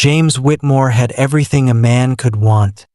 James Whitmore had everything a man could want: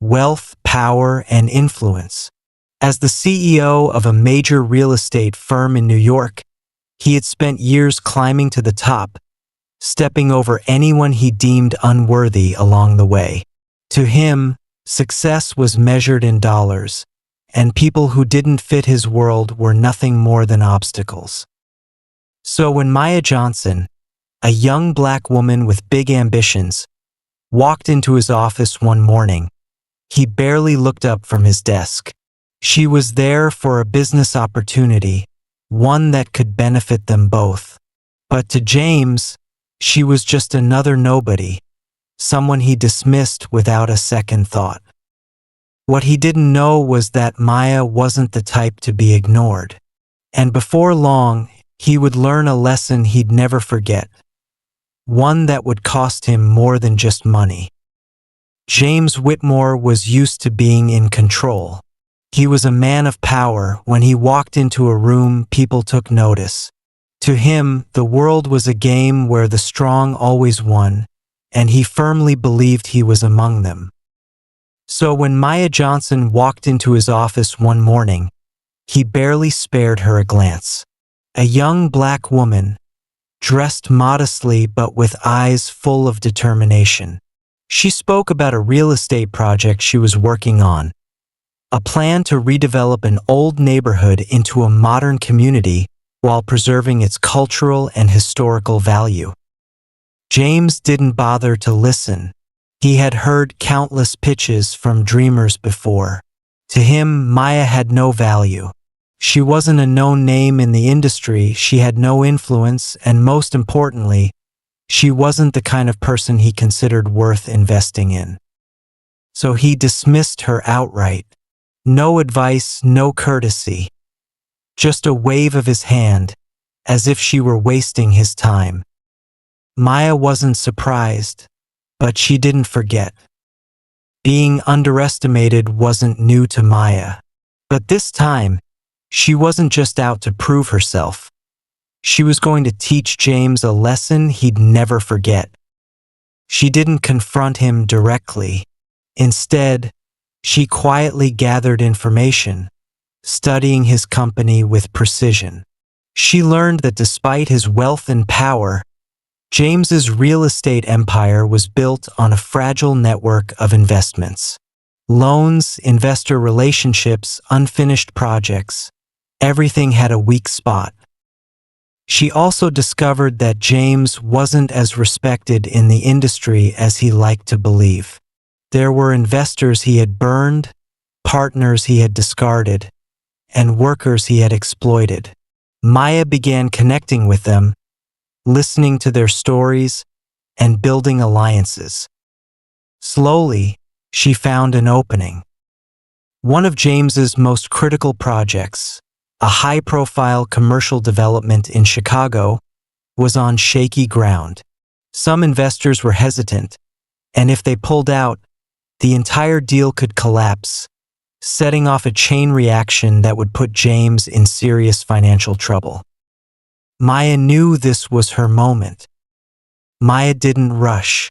wealth, power, and influence. As the CEO of a major real estate firm in New York, he had spent years climbing to the top, stepping over anyone he deemed unworthy along the way. To him, success was measured in dollars, and people who didn't fit his world were nothing more than obstacles. So when Maya Johnson, a young black woman with big ambitions, walked into his office one morning, he barely looked up from his desk. She was there for a business opportunity, one that could benefit them both. But to James, she was just another nobody, someone he dismissed without a second thought. What he didn't know was that Maya wasn't the type to be ignored. And before long, he would learn a lesson he'd never forget, one that would cost him more than just money. James Whitmore was used to being in control. He was a man of power. When he walked into a room, people took notice. To him, the world was a game where the strong always won, and he firmly believed he was among them. So when Maya Johnson walked into his office one morning, he barely spared her a glance. A young black woman, dressed modestly but with eyes full of determination. She spoke about a real estate project she was working on, a plan to redevelop an old neighborhood into a modern community while preserving its cultural and historical value. James didn't bother to listen. He had heard countless pitches from dreamers before. To him, Maya had no value. She wasn't a known name in the industry, she had no influence, and most importantly, she wasn't the kind of person he considered worth investing in. So he dismissed her outright. No advice, no courtesy. Just a wave of his hand, as if she were wasting his time. Maya wasn't surprised, but she didn't forget. Being underestimated wasn't new to Maya. But this time, she wasn't just out to prove herself. She was going to teach James a lesson he'd never forget. She didn't confront him directly. Instead, she quietly gathered information, studying his company with precision. She learned that despite his wealth and power, James's real estate empire was built on a fragile network of investments. Loans, investor relationships, unfinished projects. Everything had a weak spot. She also discovered that James wasn't as respected in the industry as he liked to believe. There were investors he had burned, partners he had discarded, and workers he had exploited. Maya began connecting with them, listening to their stories, and building alliances. Slowly, she found an opening. One of James's most critical projects, a high-profile commercial development in Chicago, was on shaky ground. Some investors were hesitant, and if they pulled out, the entire deal could collapse, setting off a chain reaction that would put James in serious financial trouble. Maya knew this was her moment. Maya didn't rush.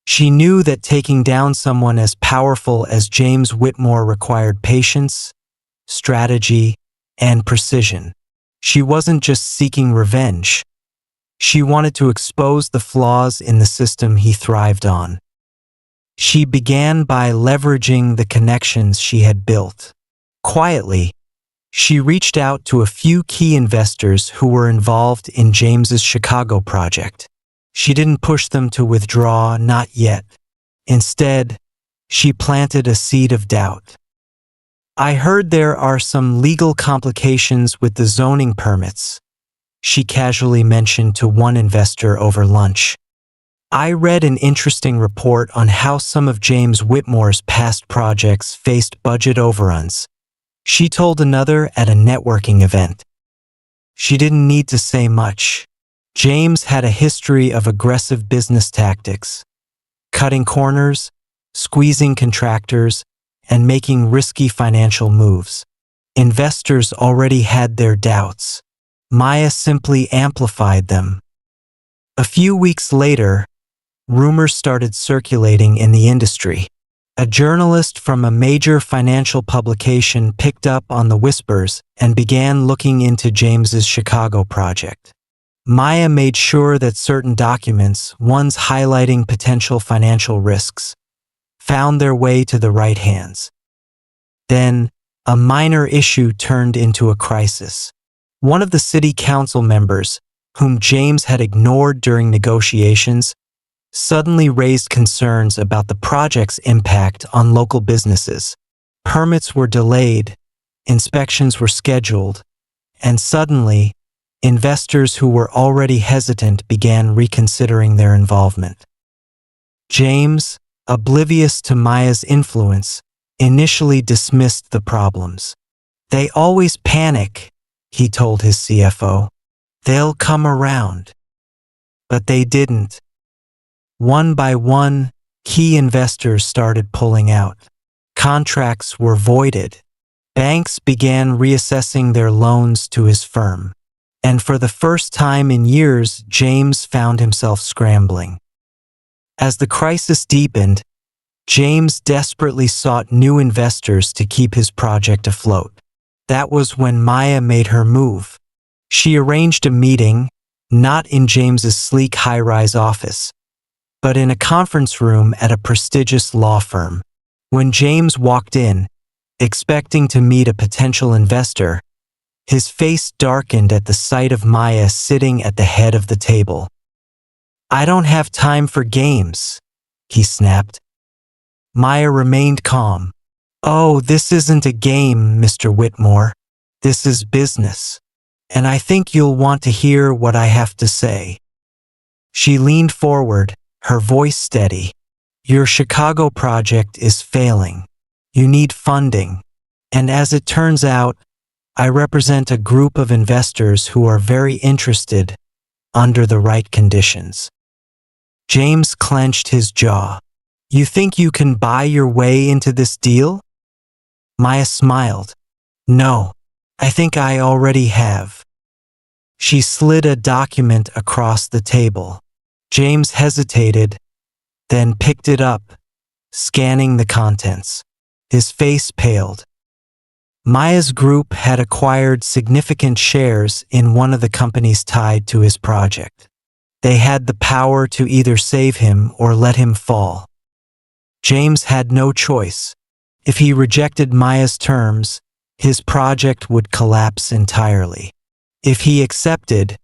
She knew that taking down someone as powerful as James Whitmore required patience, strategy, and precision. She wasn't just seeking revenge. She wanted to expose the flaws in the system he thrived on. She began by leveraging the connections she had built. Quietly, she reached out to a few key investors who were involved in James's Chicago project. She didn't push them to withdraw, not yet. Instead, she planted a seed of doubt. "I heard there are some legal complications with the zoning permits," she casually mentioned to one investor over lunch. "I read an interesting report on how some of James Whitmore's past projects faced budget overruns," she told another at a networking event. She didn't need to say much. James had a history of aggressive business tactics, cutting corners, squeezing contractors, and making risky financial moves. Investors already had their doubts. Maya simply amplified them. A few weeks later, rumors started circulating in the industry. A journalist from a major financial publication picked up on the whispers and began looking into James's Chicago project. Maya made sure that certain documents, ones highlighting potential financial risks, found their way to the right hands. Then, a minor issue turned into a crisis. One of the city council members, whom James had ignored during negotiations, suddenly raised concerns about the project's impact on local businesses. Permits were delayed, inspections were scheduled, and suddenly, investors who were already hesitant began reconsidering their involvement. James, oblivious to Maya's influence, initially dismissed the problems. "They always panic," he told his CFO. "They'll come around." But they didn't. One by one, key investors started pulling out. Contracts were voided. Banks began reassessing their loans to his firm. And for the first time in years, James found himself scrambling. As the crisis deepened, James desperately sought new investors to keep his project afloat. That was when Maya made her move. She arranged a meeting, not in James's sleek high-rise office, but in a conference room at a prestigious law firm. When James walked in, expecting to meet a potential investor, his face darkened at the sight of Maya sitting at the head of the table. "I don't have time for games," he snapped. Maya remained calm. "Oh, this isn't a game, Mr. Whitmore. This is business. And I think you'll want to hear what I have to say." She leaned forward, her voice steady. "Your Chicago project is failing. You need funding. And as it turns out, I represent a group of investors who are very interested under the right conditions." James clenched his jaw. "You think you can buy your way into this deal?" Maya smiled. "No, I think I already have." She slid a document across the table. James hesitated, then picked it up, scanning the contents. His face paled. Maya's group had acquired significant shares in one of the companies tied to his project. They had the power to either save him or let him fall. James had no choice. If he rejected Maya's terms, his project would collapse entirely. If he accepted,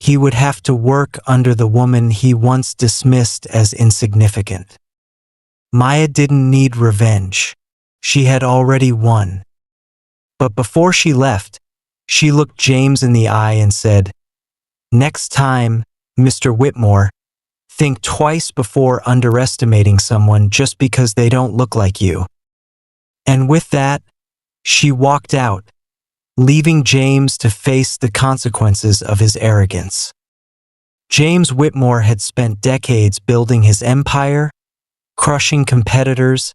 he would have to work under the woman he once dismissed as insignificant. Maya didn't need revenge. She had already won. But before she left, she looked James in the eye and said, "Next time, Mr. Whitmore, think twice before underestimating someone just because they don't look like you." And with that, she walked out, leaving James to face the consequences of his arrogance. James Whitmore had spent decades building his empire, crushing competitors,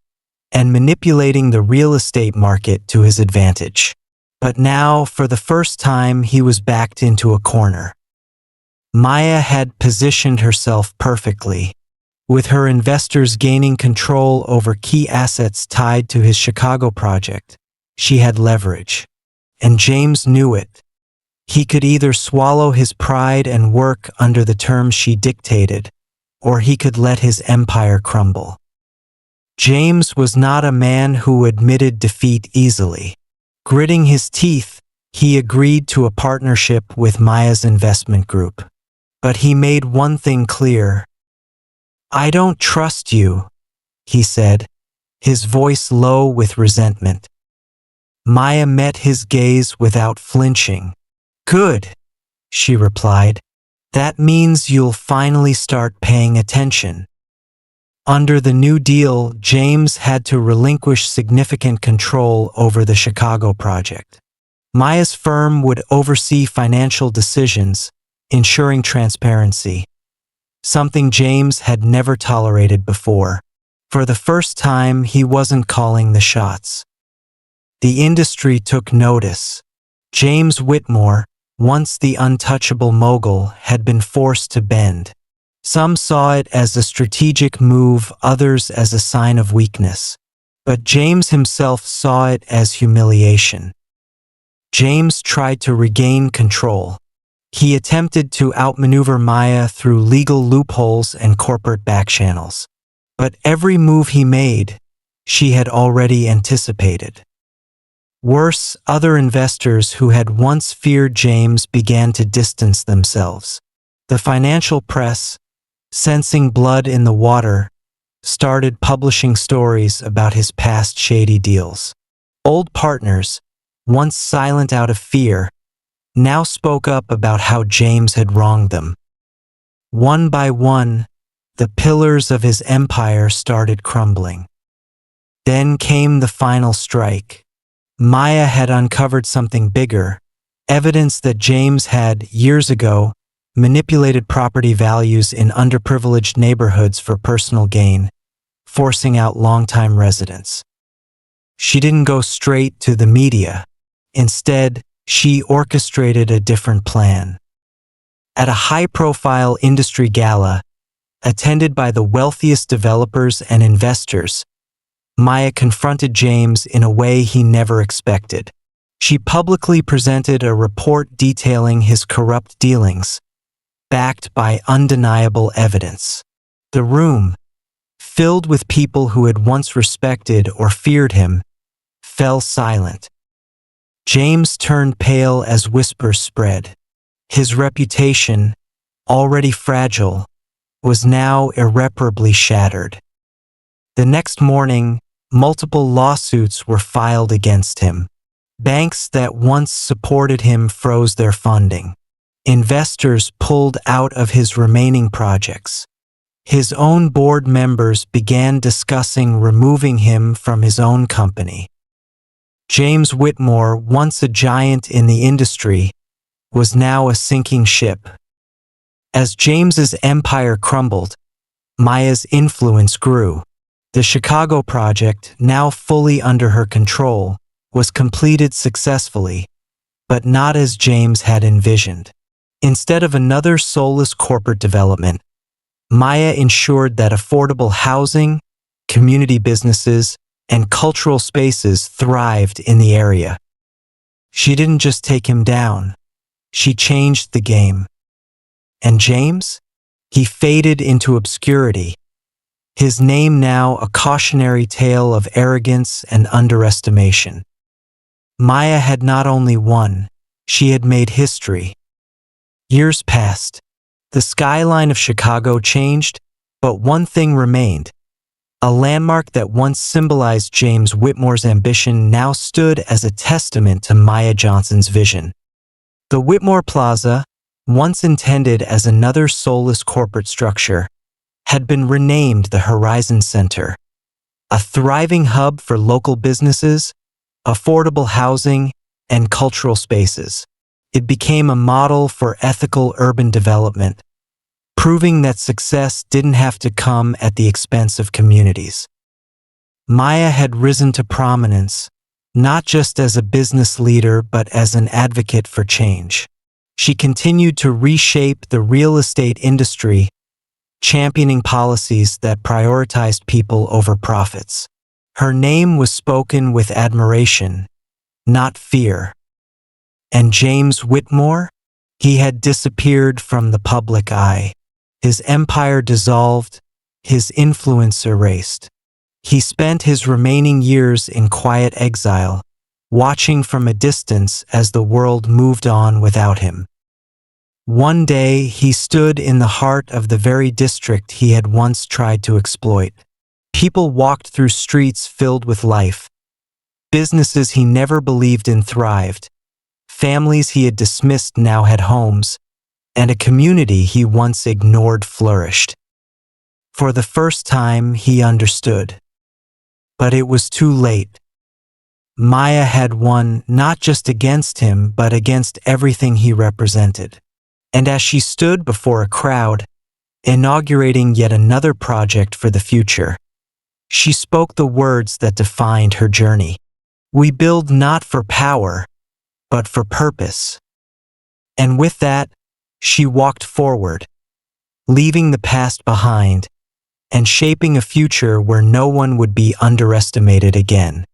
and manipulating the real estate market to his advantage. But now, for the first time, he was backed into a corner. Maya had positioned herself perfectly. With her investors gaining control over key assets tied to his Chicago project, she had leverage. And James knew it. He could either swallow his pride and work under the terms she dictated, or he could let his empire crumble. James was not a man who admitted defeat easily. Gritting his teeth, he agreed to a partnership with Maya's investment group. But he made one thing clear. "I don't trust you," he said, his voice low with resentment. Maya met his gaze without flinching. "Good," she replied. "That means you'll finally start paying attention." Under the New Deal, James had to relinquish significant control over the Chicago project. Maya's firm would oversee financial decisions, ensuring transparency, something James had never tolerated before. For the first time, he wasn't calling the shots. The industry took notice. James Whitmore, once the untouchable mogul, had been forced to bend. Some saw it as a strategic move, others as a sign of weakness. But James himself saw it as humiliation. James tried to regain control. He attempted to outmaneuver Maya through legal loopholes and corporate backchannels. But every move he made, she had already anticipated. Worse, other investors who had once feared James began to distance themselves. The financial press, sensing blood in the water, started publishing stories about his past shady deals. Old partners, once silent out of fear, now spoke up about how James had wronged them. One by one, the pillars of his empire started crumbling. Then came the final strike. Maya had uncovered something bigger, evidence that James had, years ago, manipulated property values in underprivileged neighborhoods for personal gain, forcing out longtime residents. She didn't go straight to the media. Instead, she orchestrated a different plan. At a high-profile industry gala, attended by the wealthiest developers and investors, Maya confronted James in a way he never expected. She publicly presented a report detailing his corrupt dealings, backed by undeniable evidence. The room, filled with people who had once respected or feared him, fell silent. James turned pale as whispers spread. His reputation, already fragile, was now irreparably shattered. The next morning, multiple lawsuits were filed against him. Banks that once supported him froze their funding. Investors pulled out of his remaining projects. His own board members began discussing removing him from his own company. James Whitmore, once a giant in the industry, was now a sinking ship. As James's empire crumbled, Maya's influence grew. The Chicago project, now fully under her control, was completed successfully, but not as James had envisioned. Instead of another soulless corporate development, Maya ensured that affordable housing, community businesses, and cultural spaces thrived in the area. She didn't just take him down, she changed the game. And James? He faded into obscurity, his name now a cautionary tale of arrogance and underestimation. Maya had not only won, she had made history. Years passed. The skyline of Chicago changed, but one thing remained. A landmark that once symbolized James Whitmore's ambition now stood as a testament to Maya Johnson's vision. The Whitmore Plaza, once intended as another soulless corporate structure, had been renamed the Horizon Center, a thriving hub for local businesses, affordable housing, and cultural spaces. It became a model for ethical urban development, proving that success didn't have to come at the expense of communities. Maya had risen to prominence, not just as a business leader but as an advocate for change. She continued to reshape the real estate industry, championing policies that prioritized people over profits. Her name was spoken with admiration, not fear. And James Whitmore? He had disappeared from the public eye. His empire dissolved, his influence erased. He spent his remaining years in quiet exile, watching from a distance as the world moved on without him. One day, he stood in the heart of the very district he had once tried to exploit. People walked through streets filled with life. Businesses he never believed in thrived. Families he had dismissed now had homes, and a community he once ignored flourished. For the first time, he understood. But it was too late. Maya had won not just against him, but against everything he represented. And as she stood before a crowd, inaugurating yet another project for the future, she spoke the words that defined her journey. We build not for power, but for purpose. And with that, she walked forward, leaving the past behind and shaping a future where no one would be underestimated again.